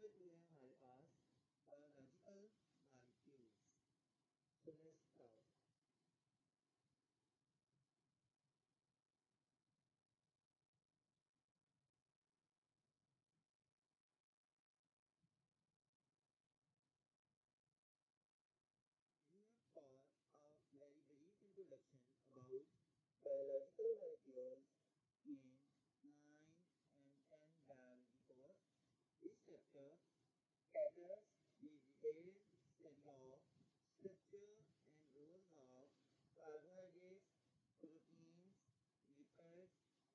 Number 2 है हमारे पास biological molecules. So let's start. Here for a very brief introduction about biological molecules in 9 and 10 biology course. This chapter caters the detailed study of structure and roles of carbohydrates, proteins, lipids,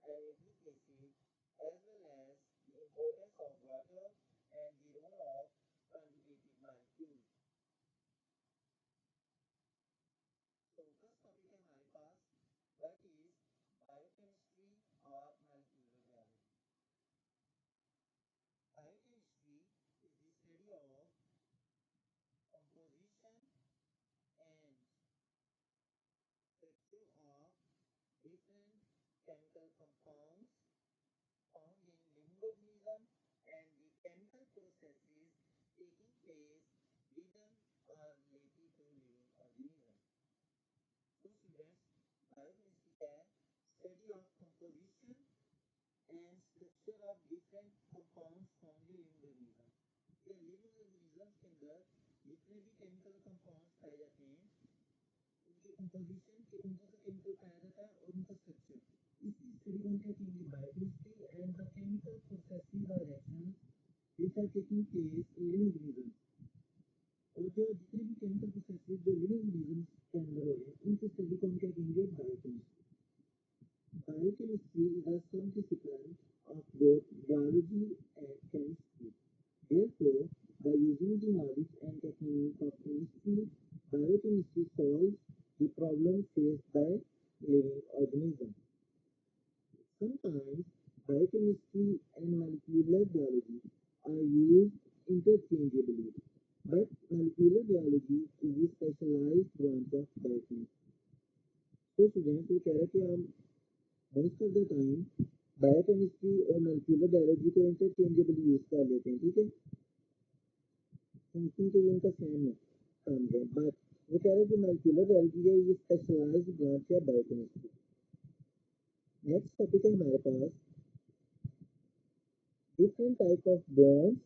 and nucleic acids, as well as the importance of water and the role of conjugated molecules. तो first topic है हमारे पास that is biochemistry और molecular biology. Biochemistry is the study of composition and structure of different chemical compounds found in living organisms and the chemical processes taking place within or related to living organisms. So students, biochemistry क्या है? Study of composition and structure of different compounds found in living organisms. ये living organisms के अंदर जितने भी chemical compounds पाए जाते हैं उनके कंपोजिशन के कौन सा केमिकल पाया जाता है और उनका स्ट्रक्चर, इसकी स्टडी कौन क्या कहेंगे? Biochemistry and the chemical processes और reactions which are taking place in living organism. और जो जितने भी केमिकल प्रोसेसेस जो लिविंग ऑर्गेनिज्म के अंदर हो रहे हैं उनकी स्टडी कौन क्या कहेंगे? बायोकेमिस्ट्री। बायोकेमिस्ट्री इज अ सब discipline of both biology and chemistry. Therefore, by using the knowledge and technique of chemistry, biochemistry solves the problem faced by living organisms. Sometimes biochemistry and molecular biology are used interchangeably, but molecular biology is a specialized branch of biochemistry. So students, वो कह रहे हैं कि हम most of the time biochemistry और molecular biology को interchangeably use कर लेते हैं, ठीक है, क्योंकि ये इनका सेम है काम है, बट वो कह रहे हैं कि मोलिकुलर बायोलॉजी है ये स्पेशलाइज्ड ब्रांच है बायोकेमिस्ट्री। नेक्स्ट टॉपिक है हमारे पास different type of bonds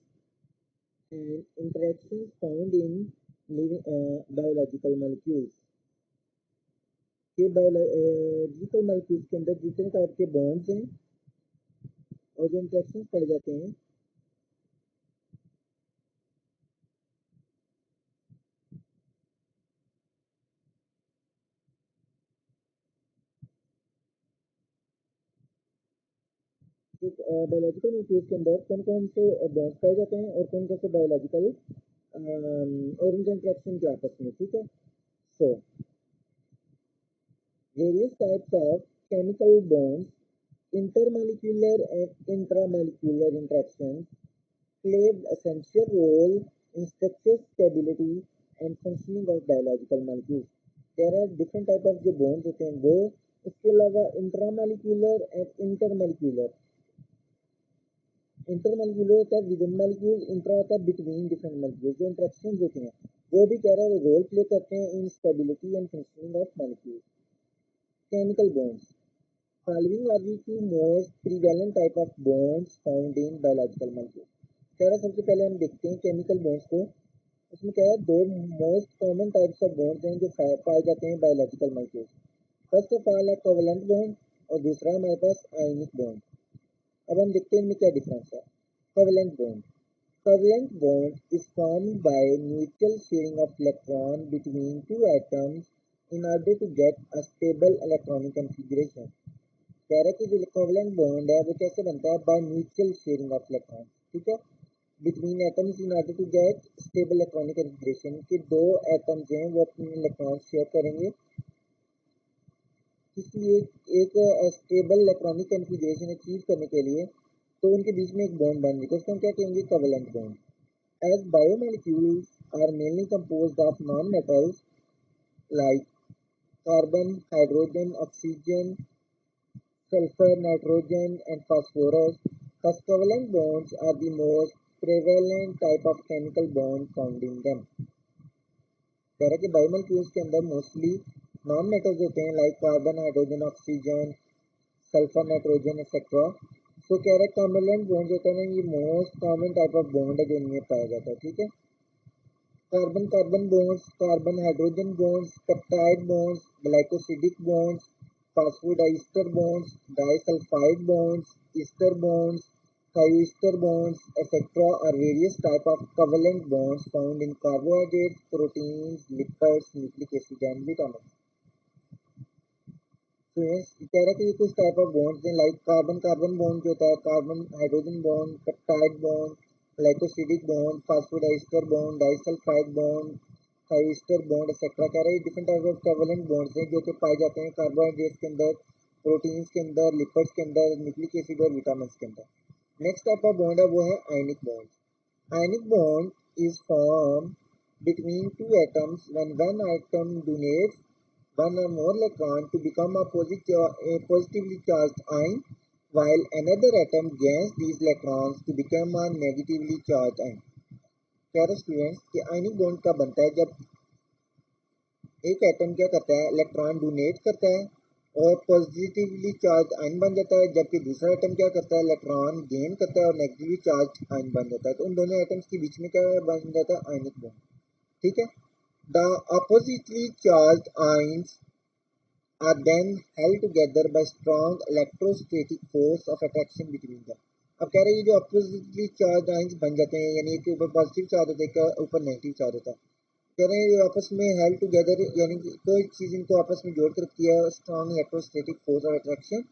and interactions found in living biological molecules. ये बायोलॉजिकल मॉलिक्यूल्स के अंदर जितने टाइप के बॉन्ड्स हैं और जो इंटरेक्शंस पाए जाते हैं बायोलॉजिकल मॉलिक्यूल्स के अंदर कौन कौन से बॉन्ड्स पाए जाते हैं और कौन कौन से बायोलॉजिकल और उनके इंटरेक्शन के आपस में, ठीक है। सो various types of chemical bonds, intermolecular and intramolecular interactions play an essential role in structure stability and functioning of biological molecules. There are different type of जो bonds होते हैं वो, इसके अलावा intramolecular and intermolecular, इंटरमोलिक्यूलर होता है with in molecule, intra होता है बिटवीन डिफरेंट मॉलिक्यूल। जो इंटरेक्शन होते हैं वो भी कह रहा है रोल प्ले करते हैं इन stability and functioning of molecule. Chemical bonds following are the two most prevalent type of bonds found in biological molecules। कह रहा है सबसे पहले हम देखते हैं केमिकल बॉन्ड्स को। उसमें क्या है, दो most common types of bonds हैं जो पाए जाते हैं biological molecules. First of all है कोवेलेंट बॉन्ड और दूसरा हमारे पास आयनिक बॉन्ड। अब हम देखते हैं इनमें क्या डिफरेंस है। Covalent bond, covalent bond is formed by mutual sharing of electron between two atoms in order to get a stable electronic configuration। कह रहा है कि जो कोवेलेंट बॉन्ड है वो कैसे बनता है? By mutual sharing of electron, ठीक है, between atoms in order to get stable electronic configuration. कि दो एटम्स हैं वो अपने इलेक्ट्रॉन शेयर करेंगे, इसलिए एक स्टेबल इलेक्ट्रॉनिक कन्फिग्रेशन अचीव करने के लिए तो उनके बीच में एक बॉन्ड बन जाएगा, उसको हम क्या कहेंगे? Covalent bond. As biomolecules are mainly composed of non-metals like carbon, hydrogen, oxygen, sulfur, nitrogen, and phosphorus, thus covalent bonds are the most prevalent type of chemical bond found in them. कह रहा है कि biomolecules के अंदर mostly non metals होते हैं like carbon, hydrogen, oxygen, sulphur, nitrogen etcetera. तो कह रहा है कॉम्बलेंट बॉन्ड होता है ना, ये most common type of bond है जो इनमें पाया जाता है। ठीक है, carbon carbon bonds, carbon hydrogen bonds, peptide bonds, glycosidic bonds, phosphodiester bonds, disulphide bonds, Easter bonds, thiouster bonds, etc. are various type of covalent bonds found in carbohydrates, proteins, lipids, nucleic acid and vitamins. तो ये कह रहा है कि ये कुछ type of bonds हैं like carbon carbon bond जो होता है, carbon hydrogen bond, peptide bond, glycosidic bond, phosphodiester bond, disulphide bond, thyristor bond etcetera. कह रहा है different type of covalent bonds हैं जो कि पाए जाते हैं कार्बोहाइड्रेट्स के अंदर, प्रोटीन्स के अंदर, लिपिड्स के अंदर, न्यूक्लिक एसिड और विटामिन के अंदर। नेक्स्ट टाइप ऑफ बॉन्ड है वो है ionic bond. Ionic bond is form between two atoms when one atom donates one or more electron to become a positively charged ion, while another atom gains these electrons to become a negatively charged ion. कह रहे students कि ionic bond कब बनता है? जब एक atom क्या करता है, इलेक्ट्रॉन डोनेट करता है और पॉजिटिवली चार्ज आयन बन जाता है, जबकि दूसरा एटम क्या करता है, इलेक्ट्रॉन गेन करता है और नेगेटिवली चार्ज आयन बन जाता है। तो उन दोनों एटम्स के बीच में क्या बन जाता है, आयनिक बॉन्ड। ठीक है, the oppositely charge ions are then held together by strong electrostatic force of attraction between them. अब कह रहे हैं ये जो अपोजिटली चार्ज आयन्स बन जाते हैं, यानी एक के ऊपर पॉजिटिव चार्ज होता है, एक ऊपर नेगेटिव चार्ज होता है, कह रहे हैं ये आपस में हेल्ड टुगेदर, यानी कि कोई चीज इनको आपस में जोड़ कर रखती है, strong electrostatic force of attraction.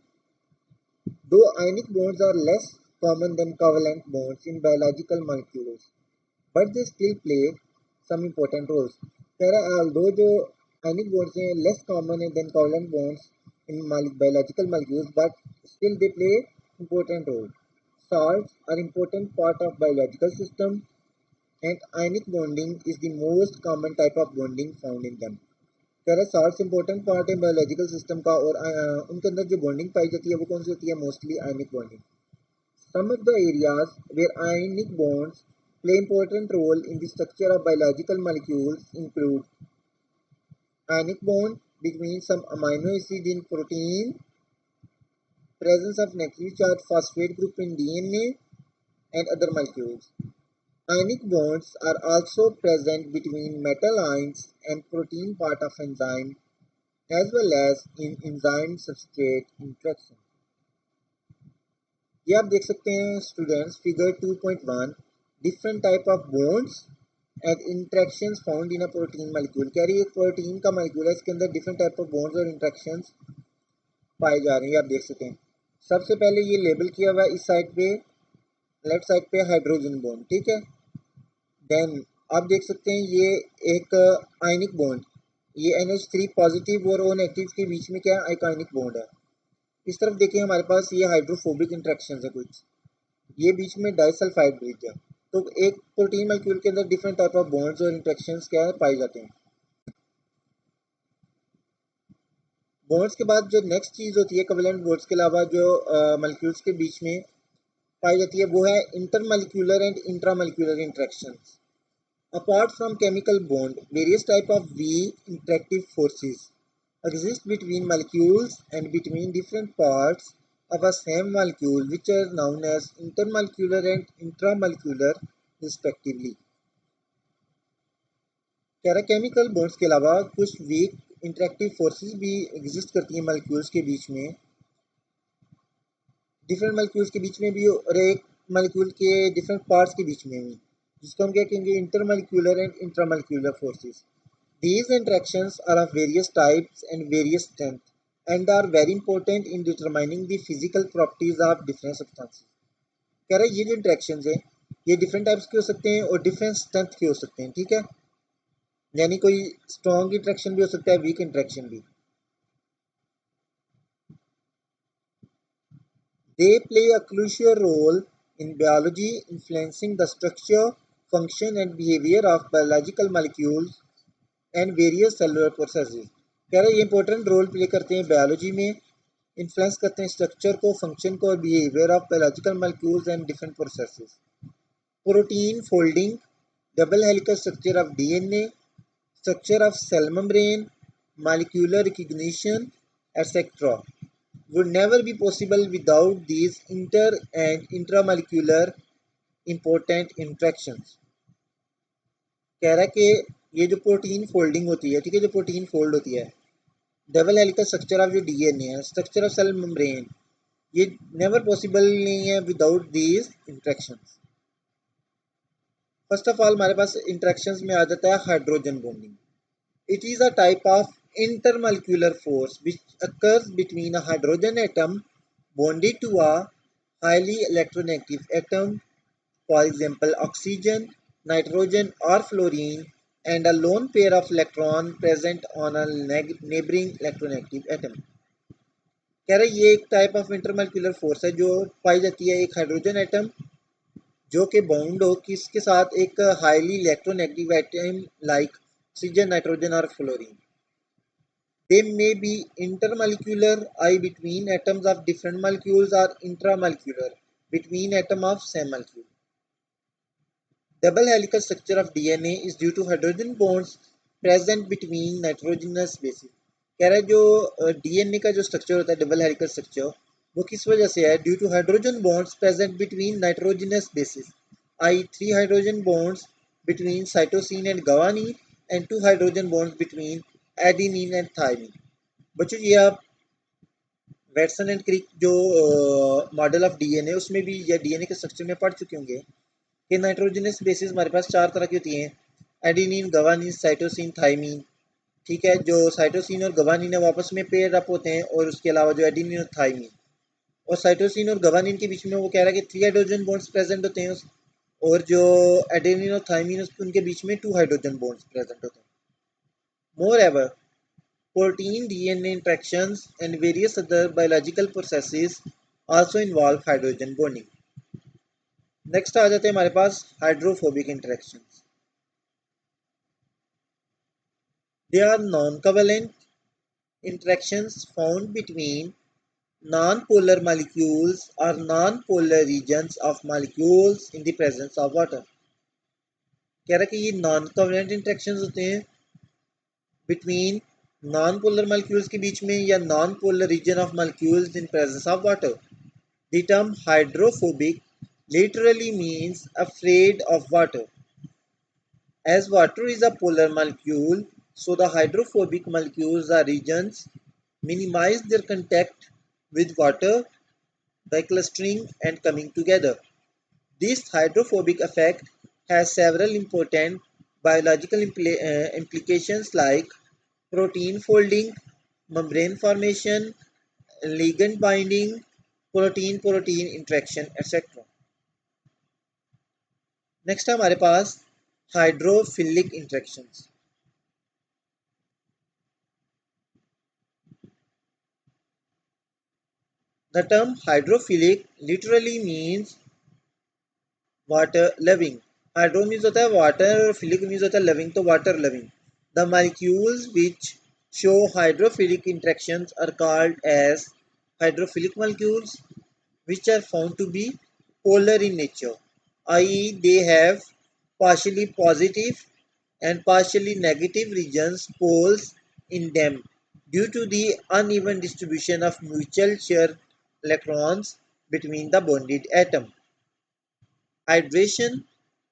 Though ionic bonds are less common than covalent bonds in biological molecules, but they still play some important roles. कह रहा है although जो आयनिक बॉन्ड्स हैं लेस कॉमन है than covalent bonds in biological molecules, but still they play important role. Salts are important part of biological system and ionic bonding is the most common type of bonding found in them. कह रहा है salts important part है biological system का और उनके अंदर जो bonding पाई जाती है वो कौन सी होती है, mostly ionic bonding. Some of the areas where ionic bonds play important role in the structure of biological molecules include ionic bond between some amino acid in protein, presence of negatively charged phosphate group in DNA and other molecules. Ionic bonds are also present between metal ions and protein part of enzyme as well as in enzyme substrate interaction. ये आप देख सकते हैं students figure 2.1, different type of bonds and interactions found in a protein molecule. कह रही है एक protein का मॉलिक्यूल है, इसके अंदर डिफरेंट टाइप ऑफ बॉन्ड्स और इंटरेक्शंस पाए जा रहे हैं, आप देख सकते हैं। सबसे पहले ये लेबल किया हुआ है इस साइड पे, लेफ्ट साइड पे हाइड्रोजन बॉन्ड, ठीक है। देन आप देख सकते हैं ये एक आयनिक बॉन्ड, ये NH3 पॉजिटिव और O नेगेटिव के बीच में क्या एक आयनिक बॉन्ड है। इस तरफ देखिए हमारे पास ये हाइड्रोफोबिक इंटरेक्शन है कुछ, ये बीच में डाइसल्फाइड ब्रिज है। तो एक प्रोटीन मॉलिक्यूल के अंदर डिफरेंट टाइप ऑफ बॉन्ड्स और इंटरेक्शंस क्या है पाए जाते हैं। बॉन्ड्स के बाद जो नेक्स्ट चीज होती है कोवेलेंट बॉन्ड्स के अलावा जो मॉलिक्यूल्स के बीच में पाई जाती है वो है intermolecular and intramolecular interactions. Apart from chemical bond, various type of weak interactive forces exist between molecules and between different parts of a same molecule, which are known as intermolecular and intramolecular respectively. कह रहा chemical bonds के अलावा कुछ week interactive forces भी exist करती हैं molecules के बीच में, डिफरेंट मॉलिक्यूल्स के बीच में भी और एक मॉलिक्यूल के डिफरेंट पार्ट्स के बीच में भी, जिसको हम क्या कहेंगे, intermolecular and intramolecular forces. These interactions are of various types and various strength and are very important in determining the physical properties of different substances. कह रहा है ये जो इंटरेक्शंस हैं ये डिफरेंट टाइप्स के हो सकते हैं और डिफरेंट स्ट्रेंथ के हो सकते हैं, ठीक है। यानी कोई स्ट्रॉन्ग इंटरेक्शन भी हो सकता है, वीक इंटरेक्शन भी। They play a crucial role in biology, influencing the structure, function and behavior of biological molecules and various cellular processes. कह रहे हैं ये इंपॉर्टेंट रोल प्ले करते हैं बायोलॉजी में, इन्फ्लुएंस करते हैं स्ट्रक्चर को, फंक्शन को और behaviour of biological molecules and different processes. protein folding, double helical structure of DNA, structure of cell membrane, molecular recognition, etc. would never be possible without these inter and intramolecular important interactions. कह रहा है कि ये जो protein folding होती है, ठीक है, जो प्रोटीन फोल्ड होती है, डबल हेलिकल स्ट्रक्चर ऑफ जो डीएनए है, स्ट्रक्चर ऑफ सेल मेम्ब्रेन, ये नेवर पॉसिबल नहीं है without these interactions. First of all हमारे पास इंट्रैक्शंस में आ जाता है hydrogen bonding. It is a type of intermolecular force which occurs between a hydrogen atom bonded to a highly electronegative atom, for example oxygen, nitrogen or fluorine, and a lone pair of electron present on a neighboring electronegative atom. कह रहे ये एक type of intermolecular force है जो पाई जाती है एक hydrogen atom जो कि बाउंड हो किसके साथ, एक highly electronegative atom like oxygen, nitrogen और fluorine. They may be intermolecular, i.e. between atoms of different molecules, or intramolecular, between atoms of same molecule. Double helical structure of DNA is due to hydrogen bonds present between nitrogenous bases. कह रहा है जो DNA का जो structure होता है double helical structure, वो किस वजह से है? Due to hydrogen bonds present between nitrogenous bases, I 3 hydrogen bonds between cytosine and guanine and 2 hydrogen bonds between adenine and thymine. बच्चों ये आप वेटसन एंड क्रिक जो मॉडल ऑफ डीएनए उसमें भी या डीएनए के स्ट्रक्चर में पढ़ चुके होंगे कि नाइट्रोजनस बेसिस हमारे पास 4 तरह की होती हैं, एडेनिन, गवानिन, साइटोसिन, थाइमिन. ठीक है, जो साइटोसिन और गवानिन है वो आपस में पेयर अप होते हैं, और उसके अलावा जो एडेनिन और थाइमिन, और साइटोसिन और गवानिन के बीच में वो कह रहा है कि 3 हाइड्रोजन बॉन्ड्स प्रेजेंट होते हैं, और जो एडेनिन और थाइमिन उनके बीच में 2 हाइड्रोजन बॉन्ड्स प्रेजेंट होते हैं. मोर ever protein DNA interactions and various other biological processes also involve hydrogen bonding. Next आ जाते हैं हमारे पास hydrophobic interactions. They are non covalent interactions found between non-polar molecules or non-polar regions of molecules in the presence of water. कह रहा है कि ये नॉन कोवेलेंट इंटरेक्शंस होते हैं बिटवीन नॉन पोलर मॉलिक्यूल्स के बीच में या non polar region of molecules in presence of water. The term hydrophobic literally means afraid of water. As water is a polar molecule, so the hydrophobic molecules or regions minimize their contact with water by clustering and coming together. This hydrophobic effect has several important biological implications like protein folding, membrane formation, ligand binding, protein-protein interaction, etc. Next है हमारे पास hydrophilic interactions. The term hydrophilic literally means water loving. Hydro means होता है water और philic means होता है loving, तो water loving. The molecules which show hydrophilic interactions are called as hydrophilic molecules, which are found to be polar in nature, i.e. they have partially positive and partially negative regions poles in them due to the uneven distribution of mutual shared electrons between the bonded atom. Hydration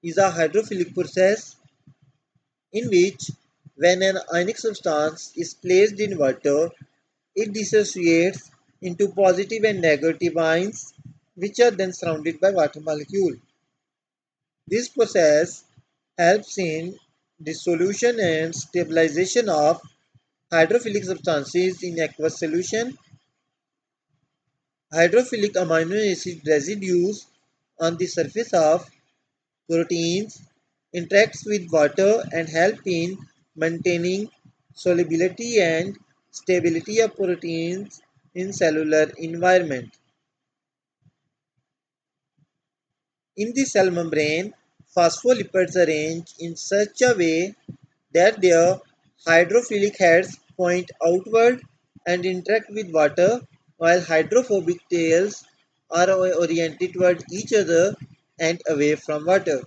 is a hydrophilic process in which when an ionic substance is placed in water, it dissociates into positive and negative ions which are then surrounded by water molecule. This process helps in dissolution and stabilization of hydrophilic substances in aqueous solution. Hydrophilic amino acid residues on the surface of proteins interacts with water and help in maintaining solubility and stability of proteins in cellular environment. In the cell membrane, phospholipids arrange in such a way that their hydrophilic heads point outward and interact with water, while hydrophobic tails are oriented toward each other and away from water.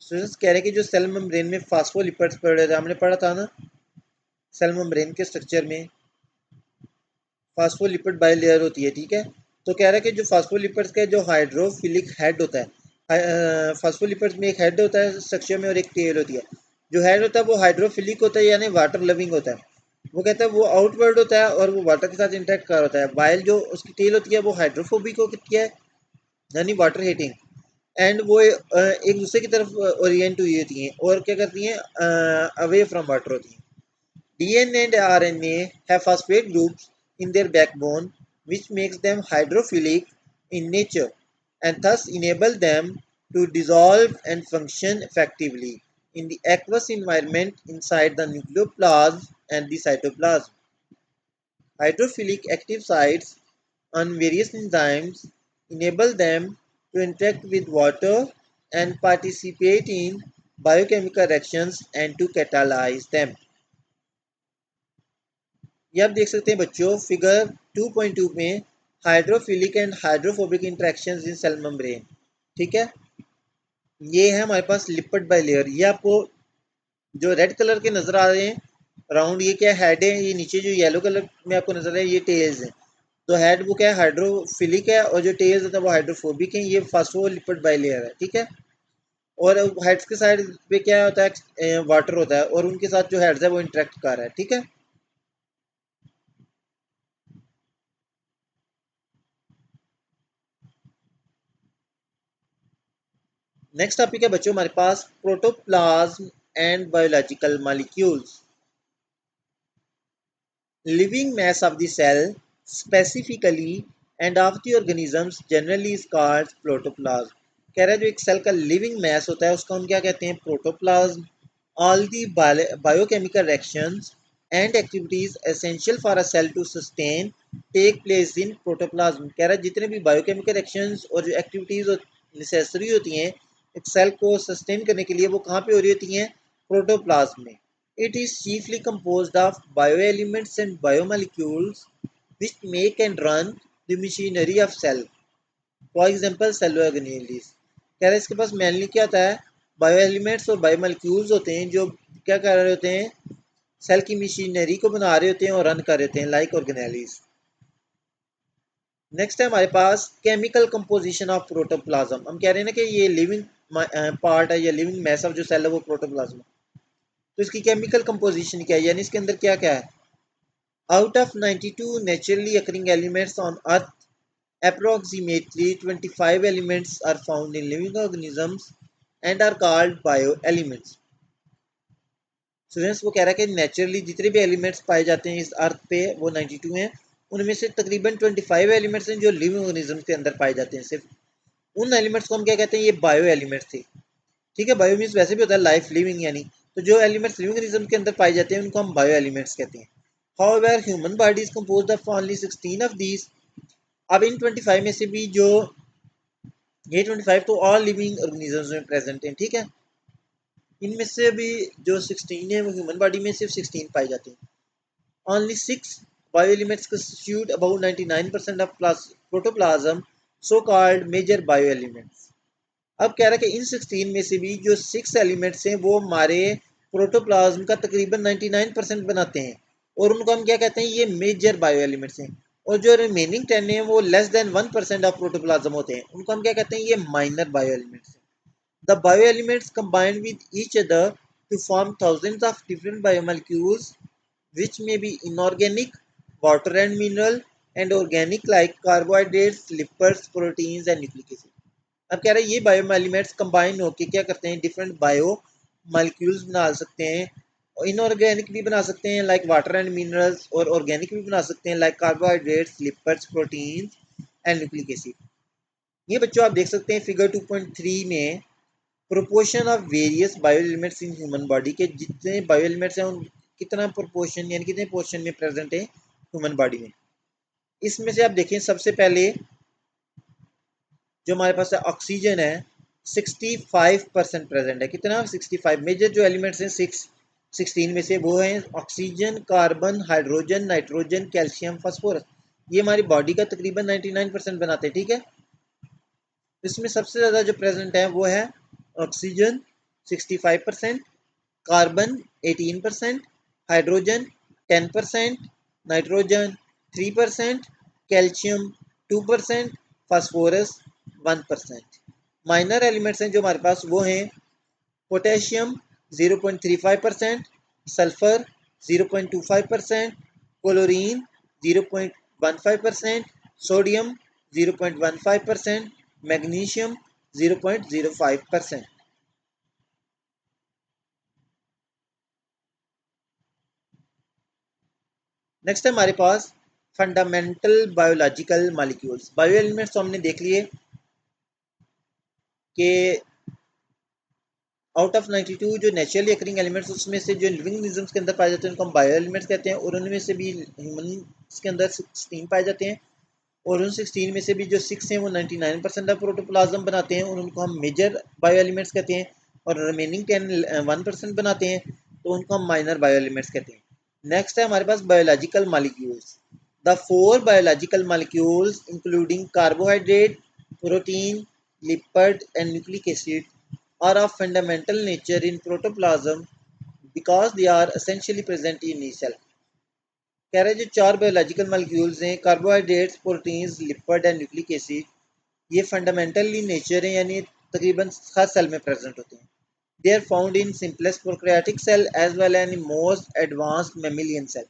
Students कह रहे हैं कि जो cell membrane में phospholipids पड़े थे, हमने पढ़ा था ना सेल मेम्ब्रेन के स्ट्रक्चर में फास्फोलिपिड बाइलेयर होती है, ठीक है। तो कह रहा है कि जो फास्फोलिपिड्स का जो हाइड्रोफिलिक हेड होता है, फास्फोलिपिड्स में एक हेड होता है स्ट्रक्चर में और एक टेल होती है। जो हेड होता है वो हाइड्रोफिलिक होता है यानी वाटर लविंग होता है। वो कहता है वो आउटवर्ड होता है और वो वाटर के साथ इंटरेक्ट कर होता है, वाइल जो उसकी टेल होती है वो हाइड्रोफोबिक होती है यानी वाटर हेटिंग। एंड वो एक दूसरे की तरफ ओरिएंट हुई होती हैं और क्या करती हैं, अवे फ्रॉम वाटर होती हैं। DNA and RNA have phosphate groups in their backbone, which makes them hydrophilic in nature and thus enable them to dissolve and function effectively in the aqueous environment inside the nucleoplasm and the cytoplasm. Hydrophilic active sites on various enzymes enable them to interact with water and participate in biochemical reactions and to catalyze them. ये आप देख सकते हैं बच्चों figure 2.2 में hydrophilic and hydrophobic interactions in cell membrane, ठीक है। ये है हमारे पास लिपिड बाइलेयर। ये आपको जो रेड कलर के नजर आ रहे हैं राउंड, ये क्या हेड है, ये नीचे जो येलो कलर में आपको नजर आ रहा है ये टेल्स है। तो हेड वो क्या है हाइड्रोफिलिक है और जो टेल्स होता है वो हाइड्रोफोबिक है। ये फास्फोलिपिड बाइलेयर है, ठीक है। और हेड्स के साइड पे क्या होता है, वाटर होता है और उनके साथ जो हेड्स है वो इंटरेक्ट कर रहा है, ठीक है। नेक्स्ट टॉपिक है बच्चों हमारे पास protoplasm and biological molecules. Living mass of the cell specifically and of the organisms generally is called protoplasm। कह रहा है जो एक सेल का लिविंग मैस होता है उसका हम क्या कहते हैं, protoplasm. All the biochemical reactions and activities essential for a cell to sustain take place in protoplasm। कह रहा है जितने भी बायोकेमिकल एक्शंस और जो एक्टिविटीज नेसेसरी होती हैं एक सेल को सस्टेन करने के लिए वो कहाँ पे हो रही होती हैं, प्रोटोप्लाज्म में। It is chiefly composed of bioelements and biomolecules which make and run the machinery of cell. For example, cellular organelles। कह रहे हैं इसके पास मेनली क्या होता है, बायो एलिमेंट्स और बायोमोलिक्यूल्स होते हैं जो क्या कर रहे होते हैं, सेल की मशीनरी को बना रहे होते हैं और रन कर रहे होते हैं लाइक ऑर्गेनेलीज। नेक्स्ट है हमारे पास केमिकल कंपोजिशन ऑफ प्रोटोप्लाज्म। हम कह रहे हैं ना कि ये लिविंग पार्ट है या लिविंग मैस ऑफ जो सेल है वो प्रोटोप्लाज्म। तो इसकी केमिकल कंपोजिशन क्या है यानी इसके अंदर क्या क्या है। Out of 92 naturally occurring elements on Earth, approximately 25 elements are found in living organisms and are called bioelements। Students वो कह रहा है कि नेचुरली जितने भी एलिमेंट्स पाए जाते हैं इस अर्थ पे वो 92 हैं। उनमें से तकरीबन 25 एलिमेंट्स हैं जो लिविंग ऑर्गेनिज्म के अंदर पाए जाते हैं। सिर्फ उन एलिमेंट्स को हम क्या कहते हैं, ये बायो एलिमेंट्स थे, ठीक है। बायो मीन्स वैसे भी होता है लाइफ लिविंग यानी, तो जो एलिमेंट्स लिविंग ऑर्गेनिज्म के अंदर पाए जाते हैं उनको हम बायो एलिमेंट्स कहते हैं। However, human body is composed of only 16 of these। अब इन 25 में से भी जो ये 25 तो ऑल लिविंग ऑर्गेनिजम्स में प्रेजेंट हैं, ठीक है। इनमें से भी जो 16 है वो ह्यूमन बॉडी में सिर्फ 16 पाए जाते हैं। Only 6 bio elements constitute about 99% of protoplasm, so called major bio elements. अब कह रहा है कि इन 16 में से भी जो 6 एलिमेंट्स हैं वो हमारे प्रोटोप्लाज्म का तकरीबन 99% बनाते हैं और उनको हम क्या कहते हैं, ये मेजर बायो एलिमेंट्स हैं। और जो रिमेनिंग 10 है वो लेस देन 1% ऑफ प्रोटोप्लाज्म होते हैं, उनको हम क्या कहते हैं, ये माइनर बायो एलिमेंट्स हैं। The bio elements combine with each other to form thousands of different biomolecules which may be inorganic, water and mineral, and organic like carbohydrates, lipids, proteins and nucleic acid। अब कह रहा है ये bio elements combine होकर क्या करते हैं, different bio molecules बना सकते हैं। और इनऑर्गेनिक भी बना सकते हैं लाइक वाटर एंड मिनरल्स, और ऑर्गेनिक भी बना सकते हैं like carbohydrates, lipids, proteins and nucleic acid. ये बच्चों आप देख सकते हैं फिगर 2.3 में proportion of various bio elements in human body के जितने बायो एलिमेंट्स हैं उन कितना प्रोपोर्शन यानी कितने पोर्शन में प्रेजेंट है ह्यूमन बॉडी में। इसमें से आप देखें सबसे पहले जो हमारे पास है ऑक्सीजन है 65% प्रेजेंट है। कितना 65। मेजर जो एलिमेंट्स हैं 16 में से वो हैं oxygen, carbon, hydrogen, nitrogen, calcium, phosphorus. ये हमारी बॉडी का तकरीबन 99% बनाते हैं, ठीक है। इसमें सबसे ज़्यादा जो प्रेजेंट है वो है oxygen 65%, carbon 18%, hydrogen 10%, nitrogen 3%, calcium 2%, phosphorus 1%। Minor elements हैं जो हमारे पास वो हैं potassium 0.35%, sulphur 0.25%, chlorine 0.15%, sodium 0.15%, magnesium 0.05%। Next है हमारे पास fundamental biological molecules. Bio elements तो हमने देख लिए कि आउट ऑफ 92 जो नेचुरली अकरिंग एलिमेंट्स उसमें से जो लिविंग ऑर्गेनिज्म्स के अंदर पाए जाते हैं उनको हम बायो एलिमेंट्स कहते हैं, और उनमें से भी ह्यूमन के अंदर 16 पाए जाते हैं, और उन 16 में से भी जो 6 हैं वो 99% ऑफ प्रोटोप्लाज्म बनाते हैं और उनको हम मेजर बायो एलिमेंट्स कहते हैं, और रिमेनिंग 1% बनाते हैं तो उनको हम माइनर बायो एलिमेंट्स कहते हैं। नेक्स्ट है हमारे पास biological molecules. The four biological molecules including carbohydrate, protein, lipid and nucleic acid are of fundamental nature in protoplasm because they are essentially present in each cell। कह रहे हैं जो चार बायोलॉजिकल मॉलिक्यूल्स हैं carbohydrates, proteins, lipid and nucleic acid, ये fundamental in nature है, यानी तकरीबन हर सेल में प्रेजेंट होते हैं। They are found in simplest prokaryotic cell as well as in most advanced mammalian cell.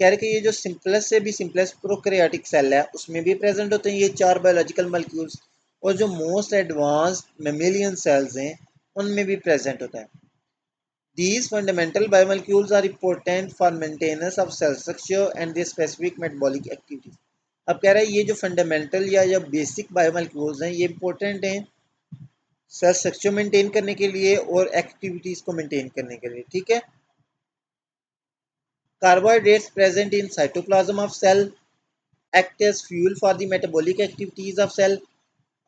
कह रहे कि ये जो सिंपलेस्ट से भी सिंपलेस्ट प्रोकैरियोटिक सेल है उसमें भी प्रेजेंट होते हैं ये चार बायोलॉजिकल मॉलिक्यूल्स, और जो मोस्ट एडवांस्ड मेमिलियन सेल्स हैं उनमें भी प्रेजेंट होता है। These fundamental biomolecules are important for maintenance of cell structure and their specific metabolic activities। अब कह रहा है ये जो फंडामेंटल या बेसिक बायोमोलिक्यूल्स हैं ये इंपॉर्टेंट हैं सेल स्ट्रक्चर मेंटेन करने के लिए और एक्टिविटीज को मेंटेन करने के लिए। ठीक है। Carbohydrates present in cytoplasm of cell act as fuel for the metabolic activities of cell.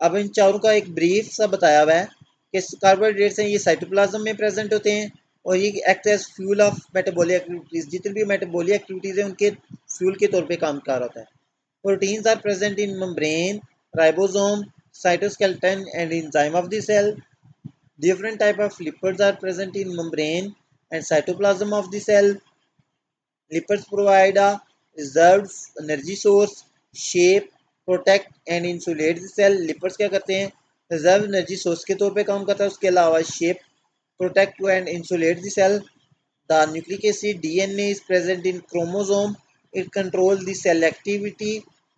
अब इन चारों का एक ब्रीफ सा बताया हुआ है कि कार्बोहाइड्रेट्स हैं ये साइटोप्लाज्म में प्रेजेंट होते हैं और ये act as fuel of metabolic activities, जितनी भी मेटाबॉलिक एक्टिविटीज हैं उनके फ्यूल के तौर पे काम कर होता है। Proteins are present in membrane, ribosome, cytoskeleton and enzyme of the cell. Different type of lipids are present in membrane and cytoplasm of the cell. Lipids provide a reserved energy source, shape, protect and insulate the cell। Lipids क्या करते हैं reserve energy source के तौर पे काम करता है, उसके अलावा shape, protect and insulate the cell. The nucleic acid DNA is present in chromosome, it controls the cell activity।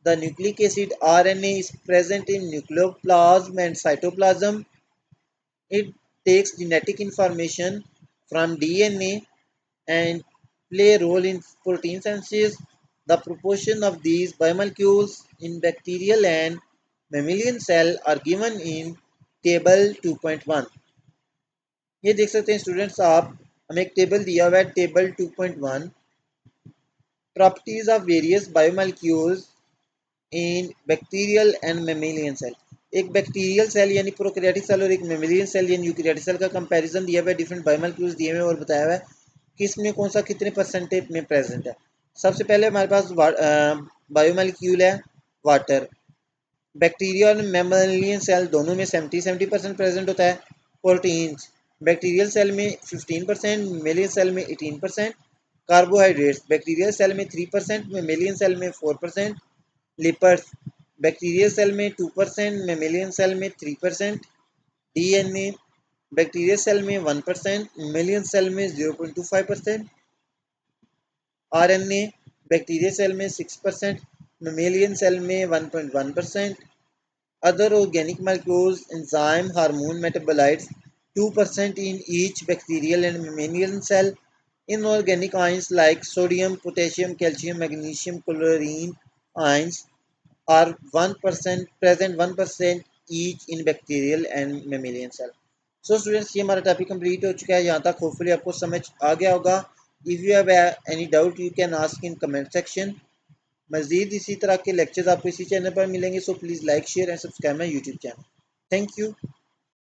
The nucleic acid RNA is present in nucleoplasm and cytoplasm, it takes genetic information from DNA and play a role in protein synthesis। The proportion of these biomolecules in bacterial and mammalian cell are given in table 2.1। ये देख सकते हैं students आप, हमें एक table दिया हुआ है table 2.1, properties of various biomolecules in bacterial and mammalian cell. एक बैक्टीरियल सेल यानी प्रोकैरियोटिक सेल और एक मेमेलियन सेल यानी यूकैरियोटिक सेल का कंपैरिजन दिया हुआ है, डिफरेंट बायोमोलिक्यूल्स दिए हुए हैं और बताया हुआ है कि इसमें कौन सा कितने परसेंटेज में प्रेजेंट है। सबसे पहले हमारे पास बायोमोलिक्यूल है वाटर। बैक्टीरिया और मेमेलियन सेल दोनों में 70% प्रेजेंट होता है। प्रोटीन्स बैक्टीरियल सेल में 15%, मेमेलियन सेल में 18%। कार्बोहाइड्रेट्स बैक्टीरियल सेल में 3%, मेमेलियन सेल में 4%। लिपर्स बैक्टीरियल सेल में 2%, मेमेलियन सेल में 3%। डीएनए बैक्टीरियल सेल में 1%, मेमेलियन सेल में 0.25%। आरएनए बैक्टीरियल सेल में 6%, मेमेलियन सेल में 1.1%। Other organic molecules enzyme hormone metabolites 2% in each bacterial and mammalian cell। Inorganic ions like sodium, potassium, calcium, magnesium, chlorine ions are 1% present 1% each in bacterial and mammalian cell। So students ये हमारा topic complete हो चुका है, यहाँ तक hopefully आपको समझ आ गया होगा। If you have any doubt you can ask in comment section. मज़ीद इसी तरह के लेक्चर्स आपको इसी चैनल पर मिलेंगे, so please like share and subscribe my YouTube channel. Thank you.